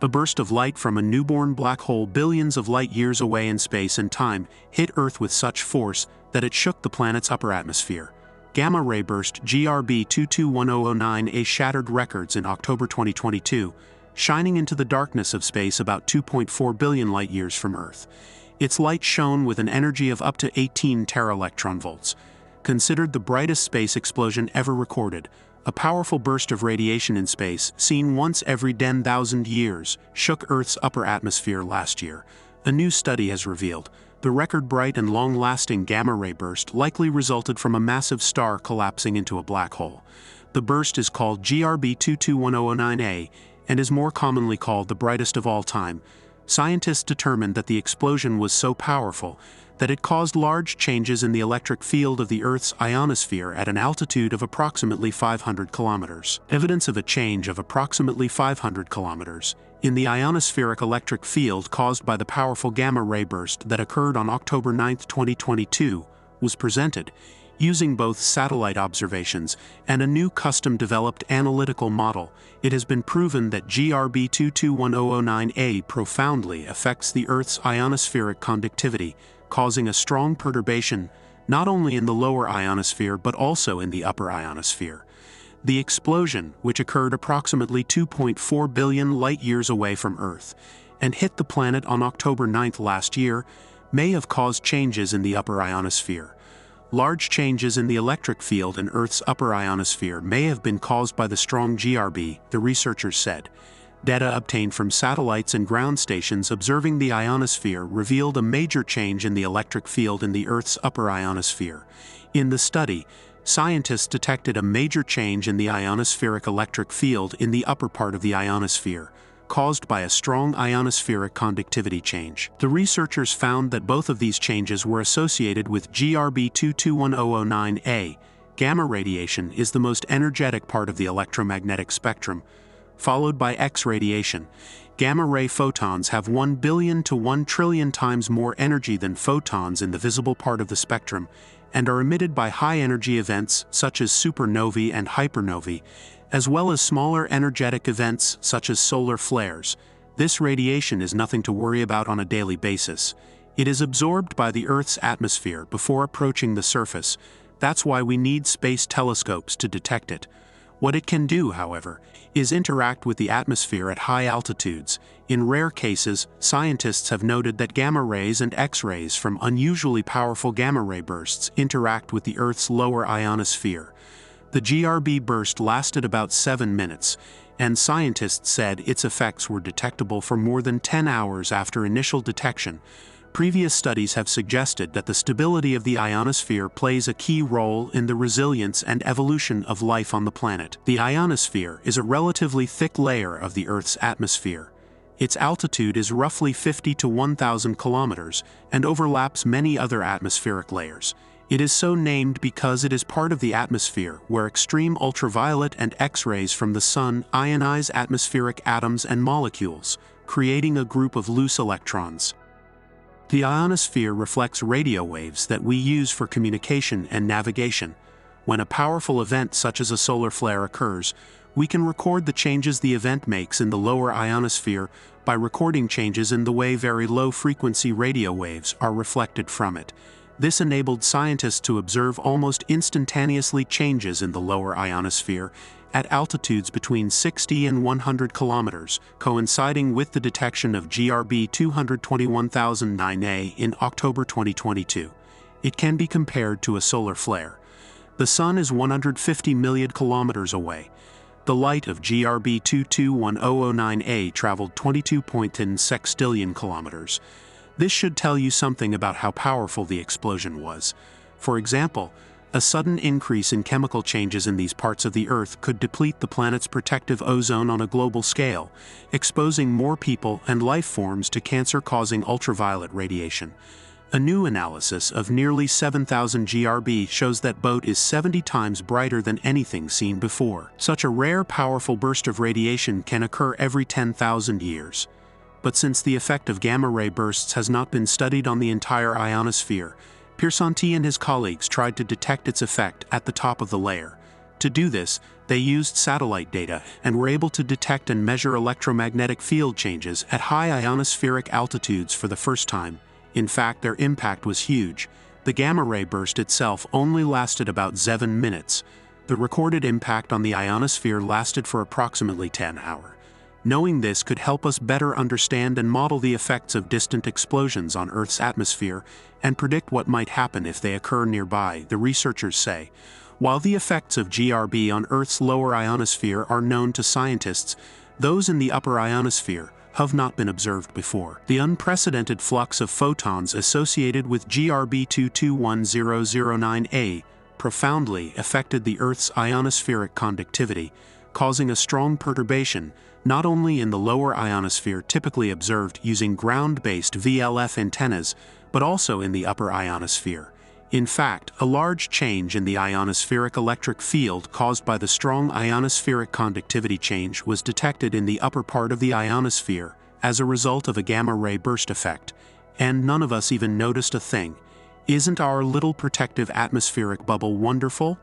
A burst of light from a newborn black hole billions of light-years away in space and time hit Earth with such force that it shook the planet's upper atmosphere. Gamma-ray burst GRB 221009A shattered records in October 2022, shining into the darkness of space about 2.4 billion light-years from Earth. Its light shone with an energy of up to 18 teraelectronvolts. Considered the brightest space explosion ever recorded, a powerful burst of radiation in space, seen once every 10,000 years, shook Earth's upper atmosphere last year. A new study has revealed the record bright and long-lasting gamma-ray burst likely resulted from a massive star collapsing into a black hole. The burst is called GRB 221009A and is more commonly called the brightest of all time. Scientists determined that the explosion was so powerful that it caused large changes in the electric field of the Earth's ionosphere at an altitude of approximately 500 kilometers. Evidence of a change of approximately 500 kilometers in the ionospheric electric field caused by the powerful gamma-ray burst that occurred on October 9, 2022, was presented, using both satellite observations and a new custom-developed analytical model. It has been proven that GRB 221009A profoundly affects the Earth's ionospheric conductivity, causing a strong perturbation not only in the lower ionosphere but also in the upper ionosphere. The explosion, which occurred approximately 2.4 billion light-years away from Earth and hit the planet on October 9 last year, may have caused changes in the upper ionosphere. Large changes in the electric field in Earth's upper ionosphere may have been caused by the strong GRB, the researchers said. Data obtained from satellites and ground stations observing the ionosphere revealed a major change in the electric field in the Earth's upper ionosphere. In the study, scientists detected a major change in the ionospheric electric field in the upper part of the ionosphere, caused by a strong ionospheric conductivity change. The researchers found that both of these changes were associated with GRB 221009A. Gamma radiation is the most energetic part of the electromagnetic spectrum, followed by X radiation. Gamma-ray photons have 1 billion to 1 trillion times more energy than photons in the visible part of the spectrum, and are emitted by high-energy events such as supernovae and hypernovae, as well as smaller energetic events such as solar flares. This radiation is nothing to worry about on a daily basis. It is absorbed by the Earth's atmosphere before approaching the surface. That's why we need space telescopes to detect it. What it can do, however, is interact with the atmosphere at high altitudes. In rare cases, scientists have noted that gamma rays and X-rays from unusually powerful gamma-ray bursts interact with the Earth's lower ionosphere. The GRB burst lasted about 7 minutes, and scientists said its effects were detectable for more than 10 hours after initial detection. Previous studies have suggested that the stability of the ionosphere plays a key role in the resilience and evolution of life on the planet. The ionosphere is a relatively thick layer of the Earth's atmosphere. Its altitude is roughly 50 to 1,000 kilometers and overlaps many other atmospheric layers. It is so named because it is part of the atmosphere where extreme ultraviolet and X-rays from the sun ionize atmospheric atoms and molecules, creating a group of loose electrons. The ionosphere reflects radio waves that we use for communication and navigation. When a powerful event such as a solar flare occurs, we can record the changes the event makes in the lower ionosphere by recording changes in the way very low-frequency radio waves are reflected from it. This enabled scientists to observe almost instantaneously changes in the lower ionosphere at altitudes between 60 and 100 kilometers, coinciding with the detection of GRB 221009A in October 2022. It can be compared to a solar flare. The Sun is 150 million kilometers away. The light of GRB 221009A traveled 22.10 sextillion kilometers. This should tell you something about how powerful the explosion was. For example, a sudden increase in chemical changes in these parts of the Earth could deplete the planet's protective ozone on a global scale, exposing more people and life forms to cancer-causing ultraviolet radiation. A new analysis of nearly 7,000 GRB shows that BOT is 70 times brighter than anything seen before. Such a rare, powerful burst of radiation can occur every 10,000 years. But since the effect of gamma-ray bursts has not been studied on the entire ionosphere, Piersanti and his colleagues tried to detect its effect at the top of the layer. To do this, they used satellite data and were able to detect and measure electromagnetic field changes at high ionospheric altitudes for the first time. In fact, their impact was huge. The gamma-ray burst itself only lasted about 7 minutes. The recorded impact on the ionosphere lasted for approximately 10 hours. Knowing this could help us better understand and model the effects of distant explosions on Earth's atmosphere and predict what might happen if they occur nearby, the researchers say. While the effects of GRB on Earth's lower ionosphere are known to scientists, those in the upper ionosphere have not been observed before. The unprecedented flux of photons associated with GRB 221009A profoundly affected the Earth's ionospheric conductivity, causing a strong perturbation not only in the lower ionosphere typically observed using ground-based VLF antennas, but also in the upper ionosphere. In fact, a large change in the ionospheric electric field caused by the strong ionospheric conductivity change was detected in the upper part of the ionosphere as a result of a gamma-ray burst effect, and none of us even noticed a thing. Isn't our little protective atmospheric bubble wonderful?